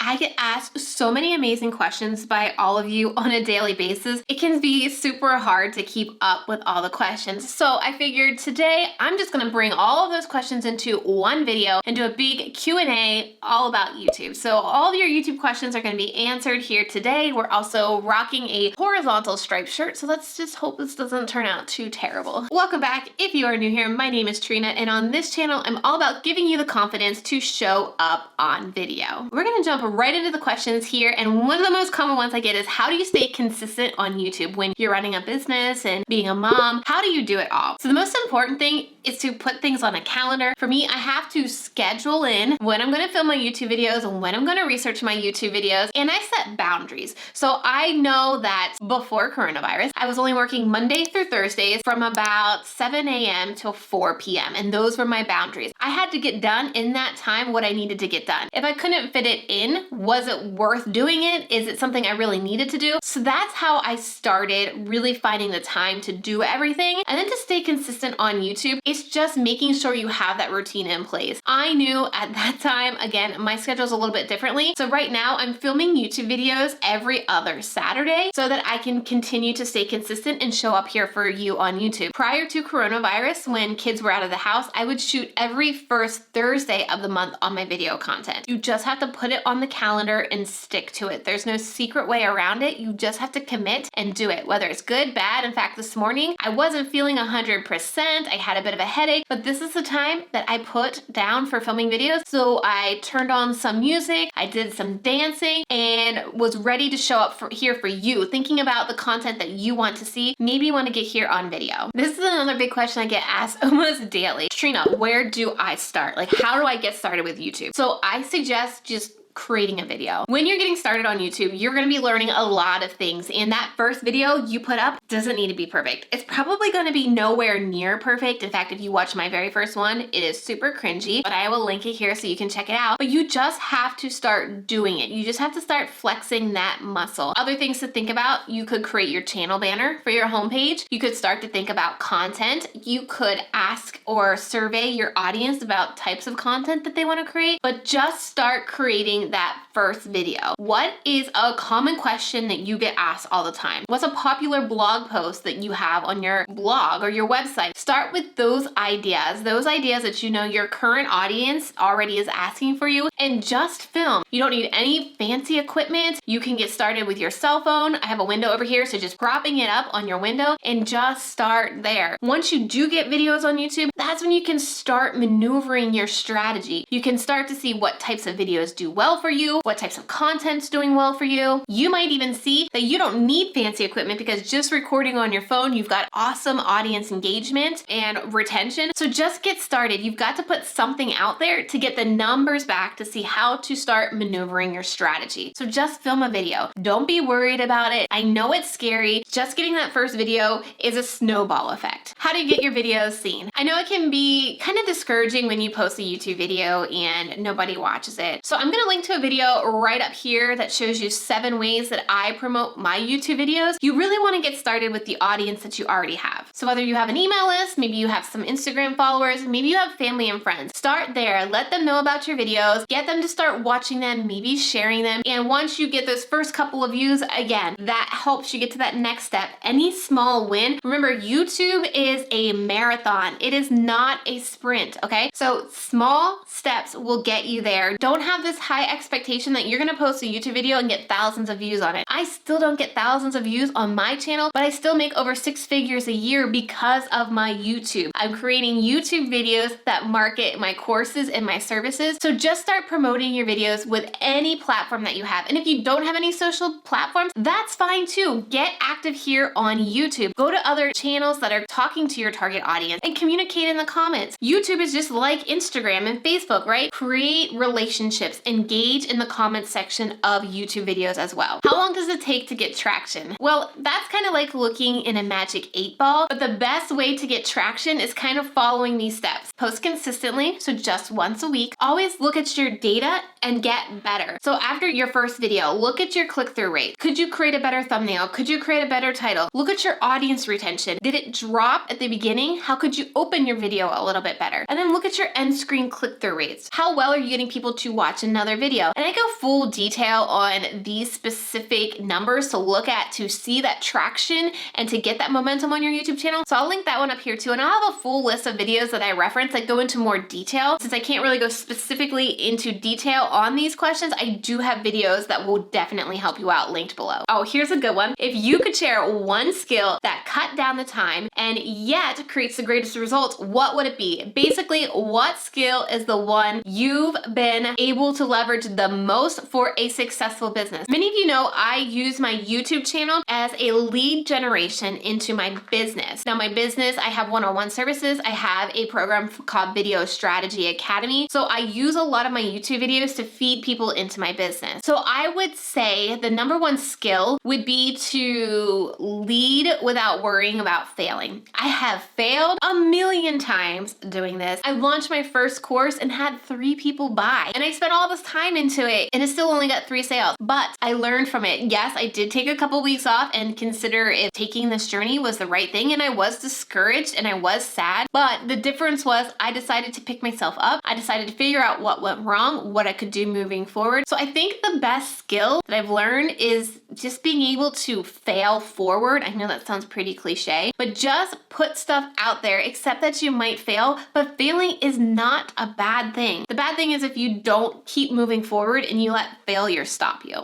I get asked so many amazing questions by all of you on a daily basis. It can be super hard to keep up with all the questions. So I figured today I'm just gonna bring all of those questions into one video and do a big Q&A all about YouTube. So all of your YouTube questions are gonna be answered here today. We're also rocking a horizontal striped shirt, so let's just hope this doesn't turn out too terrible. Welcome back. If you are new here, my name is Trina, and on this channel, I'm all about giving you the confidence to show up on video. We're gonna jump right into the questions here, and one of the most common ones I get is, how do you stay consistent on YouTube when you're running a business and being a mom? How do you do it all? So the most important thing is to put things on a calendar. For me, I have to schedule in when I'm gonna film my YouTube videos and when I'm gonna research my YouTube videos, and I set boundaries. So I know that before coronavirus, I was only working Monday through Thursdays from about 7 a.m. till 4 p.m. and those were my boundaries. I had to get done in that time what I needed to get done. If I couldn't fit it in, was it worth doing it? Is it something I really needed to do? So that's how I started really finding the time to do everything. And then to stay consistent on YouTube, it's just making sure you have that routine in place. I knew at that time, again, my schedule's a little bit differently. So right now I'm filming YouTube videos every other Saturday so that I can continue to stay consistent and show up here for you on YouTube. Prior to coronavirus, when kids were out of the house, I would shoot every first Thursday of the month on my video content. You just have to put it on the calendar and stick to it. There's no secret way around it. You just have to commit and do it, whether it's good, bad. In fact, this morning, I wasn't feeling 100%. I had a bit of a headache, but this is the time that I put down for filming videos. So I turned on some music, I did some dancing, and was ready to show up here for you, thinking about the content that you want to see, maybe you want to get here on video. This is another big question I get asked almost daily. Trina, where do I start? Like, how do I get started with YouTube? So I suggest just creating a video. When you're getting started on YouTube, you're gonna be learning a lot of things, and that first video you put up doesn't need to be perfect. It's probably gonna be nowhere near perfect. In fact, if you watch my very first one, it is super cringy, but I will link it here so you can check it out. But you just have to start doing it. You just have to start flexing that muscle. Other things to think about, you could create your channel banner for your homepage. You could start to think about content. You could ask or survey your audience about types of content that they wanna create, but just start creating that first video. What is a common question that you get asked all the time? What's a popular blog post that you have on your blog or your website? Start with those ideas that you know your current audience already is asking for you, and just film. You don't need any fancy equipment. You can get started with your cell phone. I have a window over here, so just propping it up on your window and just start there. Once you do get videos on YouTube, that's when you can start maneuvering your strategy. You can start to see what types of videos do well for you, what types of content's doing well for you. You might even see that you don't need fancy equipment because just recording on your phone, you've got awesome audience engagement and retention. So just get started. You've got to put something out there to get the numbers back to see how to start maneuvering your strategy. So just film a video. Don't be worried about it. I know it's scary. Just getting that first video is a snowball effect. How do you get your videos seen? I know it can be kind of discouraging when you post a YouTube video and nobody watches it. So I'm gonna link to a video right up here that shows you 7 ways that I promote my YouTube videos. You really want to get started with the audience that you already have. So whether you have an email list, maybe you have some Instagram followers, maybe you have family and friends, start there. Let them know about your videos, get them to start watching them, maybe sharing them. And once you get those first couple of views, again, that helps you get to that next step. Any small win. Remember, YouTube is a marathon. It is not a sprint, okay? So small steps will get you there. Don't have this high expectation that you're gonna post a YouTube video and get thousands of views on it. I still don't get thousands of views on my channel, but I still make over 6 figures a year because of my YouTube. I'm creating YouTube videos that market my courses and my services. So just start promoting your videos with any platform that you have. And if you don't have any social platforms, that's fine too. Get active here on YouTube. Go to other channels that are talking to your target audience and communicate in the comments. YouTube is just like Instagram and Facebook, right? Create relationships, engage in the comments section of YouTube videos as well. How long does it take to get traction? Well, that's kind of like looking in a magic 8-ball, but the best way to get traction is kind of following these steps. Post consistently, so just once a week. Always look at your data and get better. So after your first video, look at your click-through rate. Could you create a better thumbnail? Could you create a better title? Look at your audience retention. Did it drop at the beginning? How could you open your video a little bit better? And then look at your end screen click-through rates. How well are you getting people to watch another video? And I go full detail on these specific numbers to look at to see that traction and to get that momentum on your YouTube channel. So I'll link that one up here too. And I'll have a full list of videos that I reference that go into more detail. Since I can't really go specifically into detail on these questions, I do have videos that will definitely help you out linked below. Oh, here's a good one. If you could share one skill that cut down the time and yet creates the greatest results, what would it be? Basically, what skill is the one you've been able to leverage the most for a successful business? Many of you know I use my YouTube channel as a lead generation into my business. Now, my business, I have one-on-one services. I have a program called Video Strategy Academy. So I use a lot of my YouTube videos to feed people into my business. So I would say the number one skill would be to lead without worrying about failing. I have failed a million times doing this. I launched my first course and had 3 people buy, and I spent all this time into it and it still only got 3 sales, but I learned from it. Yes, I did take a couple weeks off and consider if taking this journey was the right thing, and I was discouraged and I was sad, but the difference was I decided to pick myself up. I decided to figure out what went wrong, what I could do moving forward. So I think the best skill that I've learned is just being able to fail forward. I know that sounds pretty cliche, but just put stuff out there, accept that you might fail, but failing is not a bad thing. The bad thing is if you don't keep moving forward and you let failure stop you.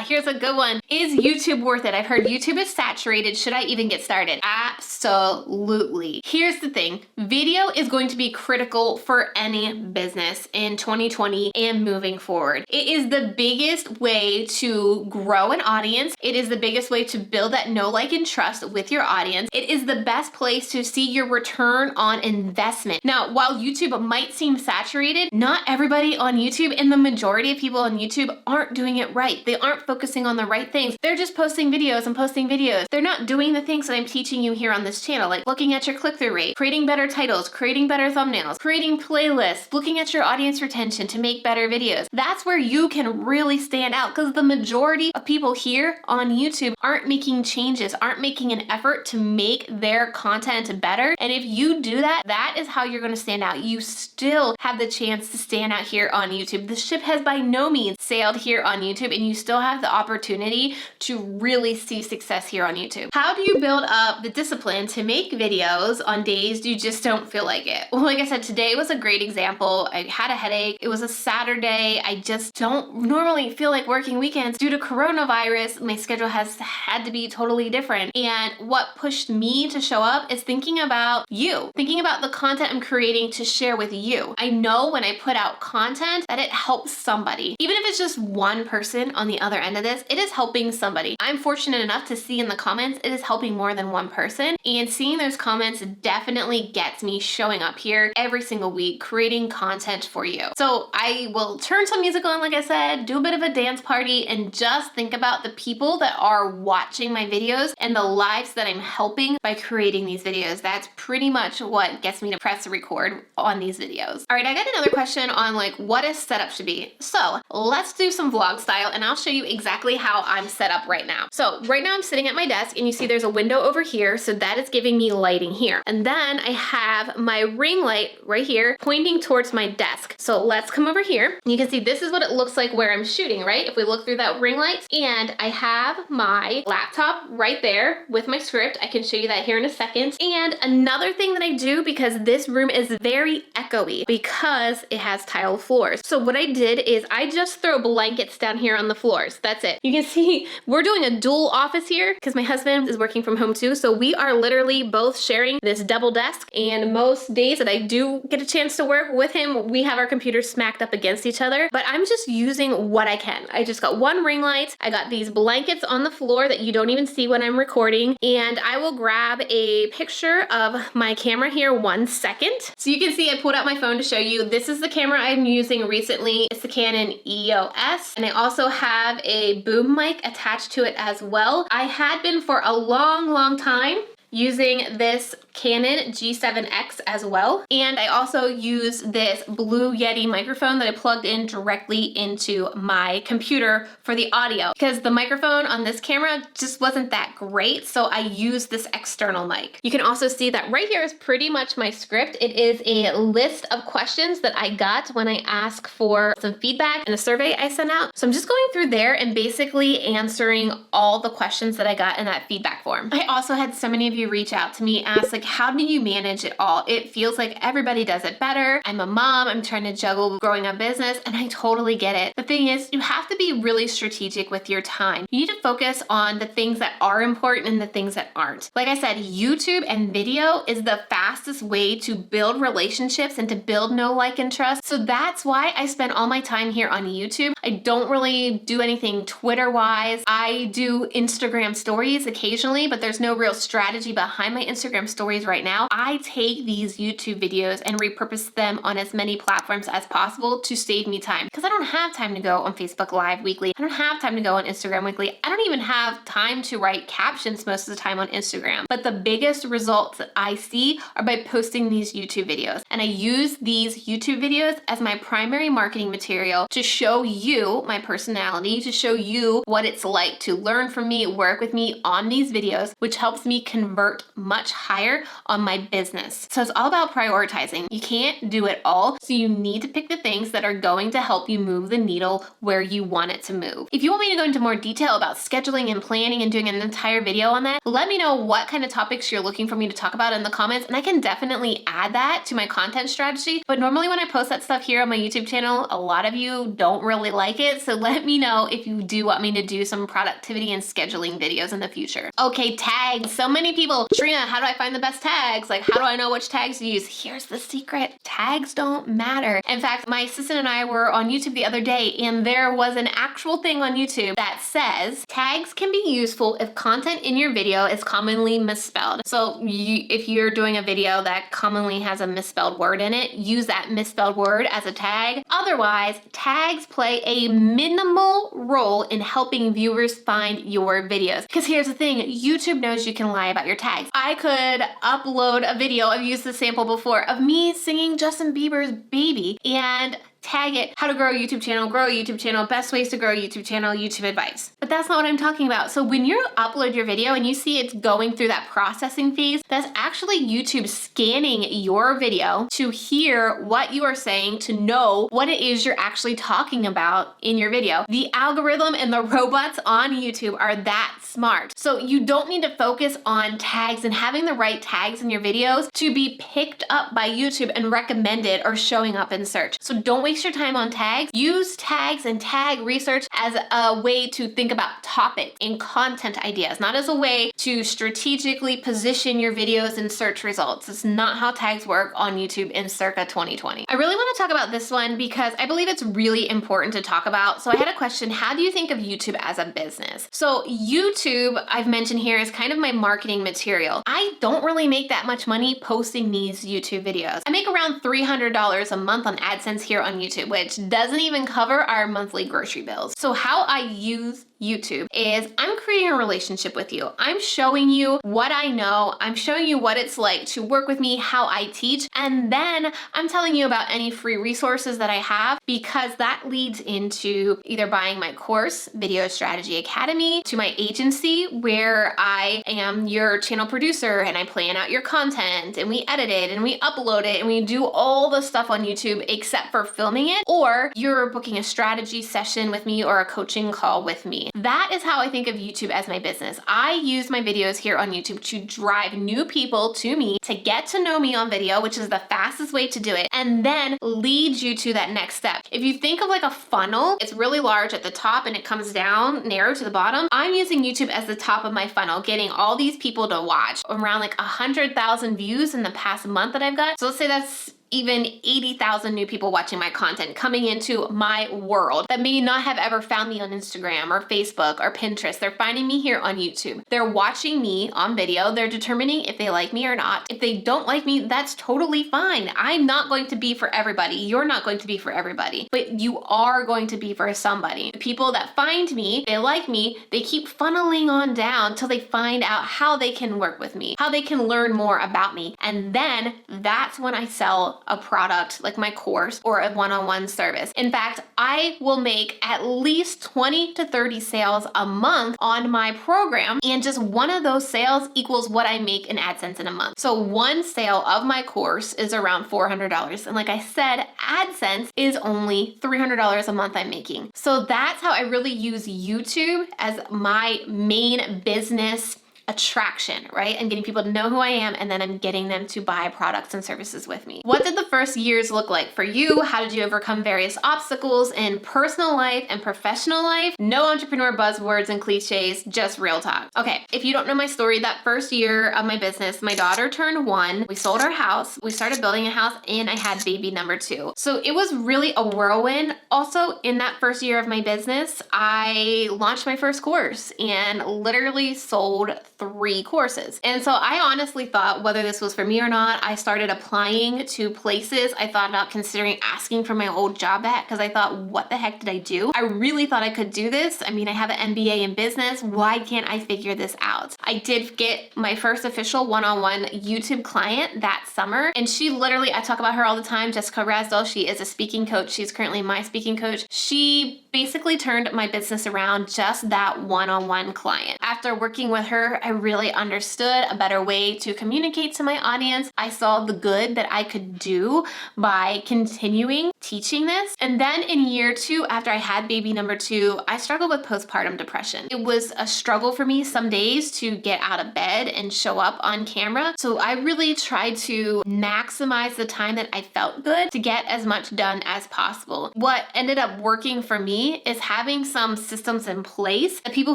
Here's a good one. Is YouTube worth it? I've heard YouTube is saturated. Should I even get started? Absolutely. Here's the thing. Video is going to be critical for any business in 2020 and moving forward. It is the biggest way to grow an audience. It is the biggest way to build that know, like, and trust with your audience. It is the best place to see your return on investment. Now, while YouTube might seem saturated, not everybody on YouTube and the majority of people on YouTube aren't doing it right. They aren't focusing on the right things. They're just posting videos and posting videos. They're not doing the things that I'm teaching you here on this channel, like looking at your click-through rate, creating better titles, creating better thumbnails, creating playlists, looking at your audience retention to make better videos. That's where you can really stand out, because the majority of people here on YouTube aren't making changes, aren't making an effort to make their content better. And if you do that, that is how you're going to stand out. You still have the chance to stand out here on YouTube. The ship has by no means sailed here on YouTube, and you still have the opportunity to really see success here on YouTube. How do you build up the discipline to make videos on days you just don't feel like it? Well, like I said, today was a great example. I had a headache. It was a Saturday. I just don't normally feel like working weekends. Due to coronavirus, my schedule has had to be totally different. And what pushed me to show up is thinking about you, thinking about the content I'm creating to share with you. I know when I put out content that it helps somebody. Even if it's just one person on the other end of this, it is helping somebody. I'm fortunate enough to see in the comments, it is helping more than one person. And seeing those comments definitely gets me showing up here every single week, creating content for you. So I will turn some music on, like I said, do a bit of a dance party, and just think about the people that are watching my videos and the lives that I'm helping by creating these videos. That's pretty much what gets me to press record on these videos. All right, I got another question on like what a setup should be. So let's do some vlog style, and I'll show you exactly how I'm set up right now. So right now I'm sitting at my desk, and you see there's a window over here, so that is giving me lighting here. And then I have my ring light right here pointing towards my desk. So let's come over here. You can see this is what it looks like where I'm shooting, right? If we look through that ring light, and I have my laptop right there with my script. I can show you that here in a second. And another thing that I do, because this room is very echoey because it has tile floors. So what I did is I just throw blankets down here on the floors. That's it. You can see we're doing a dual office here because my husband is working from home too. So we are literally both sharing this double desk, and most days that I do get a chance to work with him, we have our computers smacked up against each other, but I'm just using what I can. I just got one ring light. I got these blankets on the floor that you don't even see when I'm recording, and I will grab a picture of my camera here 1 second. So you can see I pulled out my phone to show you. This is the camera I'm using recently. It's the Canon EOS, and I also have a boom mic attached to it as well. I had been for a long time using this Canon G7X as well. And I also use this Blue Yeti microphone that I plugged in directly into my computer for the audio, because the microphone on this camera just wasn't that great, so I used this external mic. You can also see that right here is pretty much my script. It is a list of questions that I got when I asked for some feedback in a survey I sent out. So I'm just going through there and basically answering all the questions that I got in that feedback form. I also had so many of you reach out to me, ask like, how do you manage it all? It feels like everybody does it better. I'm a mom, I'm trying to juggle growing a business, and I totally get it. The thing is, you have to be really strategic with your time. You need to focus on the things that are important and the things that aren't. Like I said, YouTube and video is the fastest way to build relationships and to build know, like, and trust. So that's why I spend all my time here on YouTube. I don't really do anything Twitter-wise. I do Instagram stories occasionally, but there's no real strategy behind my Instagram stories right now. I take these YouTube videos and repurpose them on as many platforms as possible to save me time, because I don't have time to go on Facebook Live weekly. I don't have time to go on Instagram weekly. I don't even have time to write captions most of the time on Instagram. But the biggest results that I see are by posting these YouTube videos. And I use these YouTube videos as my primary marketing material to show you my personality, to show you what it's like to learn from me, work with me on these videos, which helps me convert much higher on my business. So it's all about prioritizing. You can't do it all, so you need to pick the things that are going to help you move the needle where you want it to move. If you want me to go into more detail about scheduling and planning and doing an entire video on that, let me know what kind of topics you're looking for me to talk about in the comments, and I can definitely add that to my content strategy. But normally when I post that stuff here on my YouTube channel, a lot of you don't really like it, so let me know if you do want me to do some productivity and scheduling videos in the future. Okay, tags. So many people, Trina, how do I find the best tags? Like, how do I know which tags to use? Here's the secret. Tags don't matter. In fact, my assistant and I were on YouTube the other day, and there was an actual thing on YouTube that says tags can be useful if content in your video is commonly misspelled. So if you're doing a video that commonly has a misspelled word in it, use that misspelled word as a tag. Otherwise, tags play a minimal role in helping viewers find your videos. Because here's the thing, YouTube knows you can lie about your tags. I could upload a video, I've used the sample before, of me singing Justin Bieber's Baby and tag it, how to grow a YouTube channel, best ways to grow a YouTube channel, YouTube advice. But that's not what I'm talking about. So when you upload your video and you see it's going through that processing phase, that's actually YouTube scanning your video to hear what you are saying, to know what it is you're actually talking about in your video. The algorithm and the robots on YouTube are that smart. So you don't need to focus on tags and having the right tags in your videos to be picked up by YouTube and recommended or showing up in search. So don't waste your time on tags. Use tags and tag research as a way to think about topics and content ideas, not as a way to strategically position your videos in search results. It's not how tags work on YouTube in circa 2020. I really want to talk about this one because I believe it's really important to talk about. So I had a question, how do you think of YouTube as a business? So YouTube, I've mentioned here, is kind of my marketing material. I don't really make that much money posting these YouTube videos. I make around $300 a month on AdSense here on YouTube, which doesn't even cover our monthly grocery bills. So how I use YouTube is I'm creating a relationship with you. I'm showing you what I know. I'm showing you what it's like to work with me, how I teach, and then I'm telling you about any free resources that I have, because that leads into either buying my course, Video Strategy Academy, to my agency where I am your channel producer and I plan out your content and we edit it and we upload it and we do all the stuff on YouTube except for filming it, or you're booking a strategy session with me or a coaching call with me. That is how I think of YouTube as my business. I use my videos here on YouTube to drive new people to me, to get to know me on video, which is the fastest way to do it, and then lead you to that next step. If you think of like a funnel, it's really large at the top and it comes down narrow to the bottom. I'm using YouTube as the top of my funnel, getting all these people to watch. Around like 100,000 views in the past month that I've got. So let's say that's even 80,000 new people watching my content, coming into my world that may not have ever found me on Instagram or Facebook or Pinterest. They're finding me here on YouTube. They're watching me on video. They're determining if they like me or not. If they don't like me, that's totally fine. I'm not going to be for everybody. You're not going to be for everybody, but you are going to be for somebody. The people that find me, they like me, they keep funneling on down till they find out how they can work with me, how they can learn more about me. And then that's when I sell a product like my course or a one-on-one service. In fact, I will make at least 20 to 30 sales a month on my program, and just one of those sales equals what I make in AdSense in a month. So one sale of my course is around $400. And like I said, AdSense is only $300 a month I'm making. So that's how I really use YouTube as my main business attraction, right? I'm getting people to know who I am, and then I'm getting them to buy products and services with me. What did the first years look like for you? How did you overcome various obstacles in personal life and professional life? No entrepreneur buzzwords and cliches, just real talk. Okay, if you don't know my story, that first year of my business, my daughter turned 1, we sold our house, we started building a house, and I had baby number 2. So it was really a whirlwind. Also, in that first year of my business, I launched my first course and literally sold 3 courses. And so I honestly thought whether this was for me or not, I started applying to places. I thought about considering asking for my old job back because I thought, what the heck did I do? I really thought I could do this. I mean, I have an MBA in business. Why can't I figure this out? I did get my first official one-on-one YouTube client that summer. And she literally, I talk about her all the time, Jessica Rasdell. She is a speaking coach. She's currently my speaking coach. She basically turned my business around, just that one-on-one client. After working with her, I really understood a better way to communicate to my audience. I saw the good that I could do by continuing teaching this. And then in year 2, after I had baby number 2, I struggled with postpartum depression. It was a struggle for me some days to get out of bed and show up on camera. So I really tried to maximize the time that I felt good to get as much done as possible. What ended up working for me is having some systems in place. The people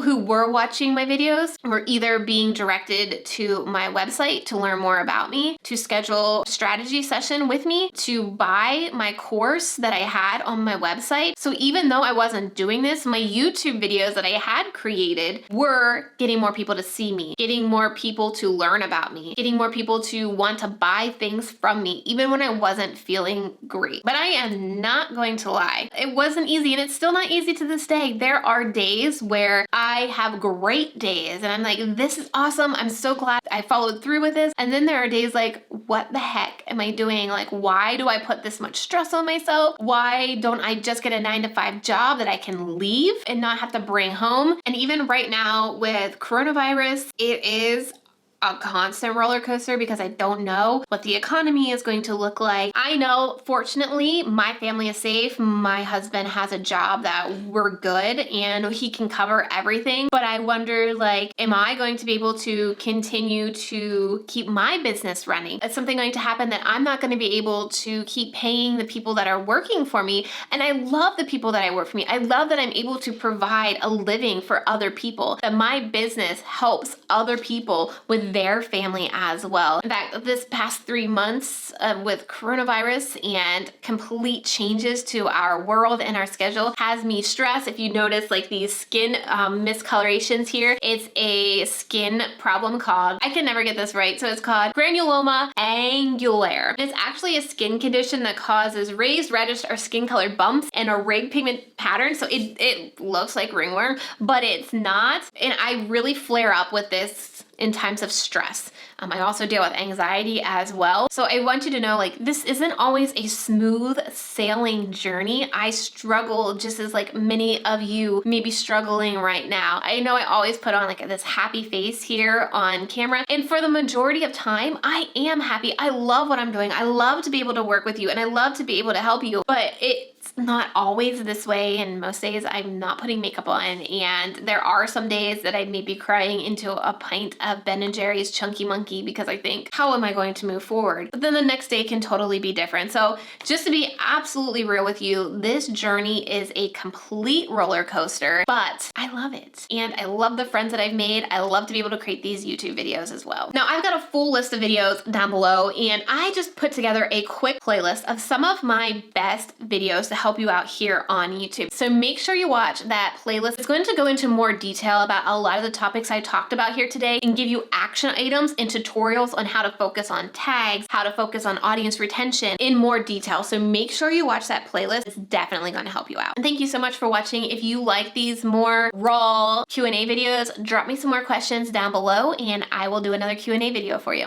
who were watching my videos were either being directed to my website to learn more about me, to schedule a strategy session with me, to buy my course that I had on my website. So even though I wasn't doing this, my YouTube videos that I had created were getting more people to see me, getting more people to learn about me, getting more people to want to buy things from me, even when I wasn't feeling great. But I am not going to lie. It wasn't easy, and it's still not easy to this day. There are days where I have great days and I'm like, this is awesome. I'm so glad I followed through with this. And then there are days like, what the heck am I doing? Like, why do I put this much stress on myself? Why don't I just get a 9-to-5 job that I can leave and not have to bring home? And even right now with coronavirus, it is a constant roller coaster because I don't know what the economy is going to look like. I know, fortunately, my family is safe. My husband has a job that we're good and he can cover everything. But I wonder, like, am I going to be able to continue to keep my business running? Is something going to happen that I'm not going to be able to keep paying the people that are working for me? And I love the people that I work for me. I love that I'm able to provide a living for other people, that my business helps other people with their family as well. In fact, this past 3 months with coronavirus and complete changes to our world and our schedule has me stressed. If you notice, like, these skin miscolorations here, it's a skin problem called, I can never get this right, so it's called granuloma angulaire. It's actually a skin condition that causes raised, reddish, or skin-colored bumps and a rig pigment pattern. So it looks like ringworm, but it's not. And I really flare up with this in times of stress. I also deal with anxiety as well. So I want you to know, like, this isn't always a smooth sailing journey. I struggle just as like many of you may be struggling right now. I know I always put on like this happy face here on camera, and for the majority of time, I am happy. I love what I'm doing. I love to be able to work with you and I love to be able to help you, but it's it's not always this way, and most days I'm not putting makeup on, and there are some days that I may be crying into a pint of Ben & Jerry's Chunky Monkey because I think, how am I going to move forward? But then the next day can totally be different. So just to be absolutely real with you, this journey is a complete roller coaster, but I love it. And I love the friends that I've made. I love to be able to create these YouTube videos as well. Now I've got a full list of videos down below, and I just put together a quick playlist of some of my best videos to help you out here on YouTube. So make sure you watch that playlist. It's going to go into more detail about a lot of the topics I talked about here today and give you action items and tutorials on how to focus on tags, how to focus on audience retention in more detail. So make sure you watch that playlist. It's definitely going to help you out. And thank you so much for watching. If you like these more raw Q&A videos, drop me some more questions down below and I will do another Q&A video for you.